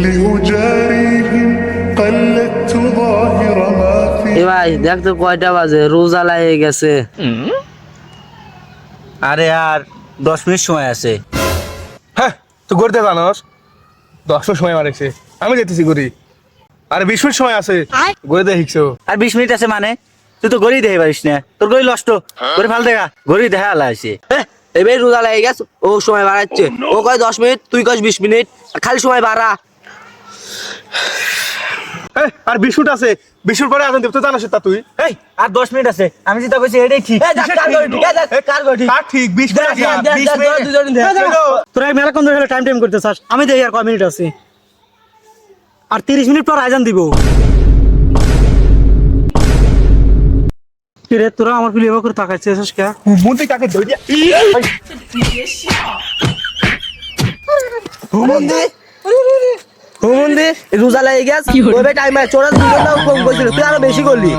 لأجاريهم قلدت ظاهر ما في এ ভাই দেখ তো কয়টা বাজে, রোজা লাগিয়ে গেছে। আরে আর 10 মিনিট সময় আছে। হ্যাঁ তুই করতে জানোস 10 সময় মারেছে, আমি যেতেছি করি। আরে 20 মিনিট সময় আছে, গড়ে দেখিস। আর 20 মিনিট আছে মানে তুই তো গড়ি দেখে পারিস না, তোর গড়ি নষ্ট করে ফাল দেখা, গড়ি দেখা আলা আছে। এবার রোজা লাগিয়ে গেছে, ও সময় বাড়াচ্ছে। ও কয় 10 মিনিট, তুই কয় 20 মিনিট, খালি সময় বাড়া। আর 20 মিনিট আছে, 20 মিনিট পরে আজান দেব, তো জানোস তা তুই। এই আর 10 মিনিট আছে, আমি যেটা কইছি এটাই ঠিক। আর ঠিক 20 মিনিট আছে, 20 মিনিট। তোরা মেলা কোন ধরে টাইম টাইম করতে চাস? আমি দেখি আর কয় মিনিট আছে। আর 30 মিনিট পর আজান দিব। কি রে তোরা আমার পিলে করে তাকাইছিস কে? মুন্তি কাকে ধরে দিয়া হুমুন্দি রোজা লাগিয়ে গেছে, ওই টাইমে চোরা দুজন কম কইছিল, তুই আরো বেশি করলি।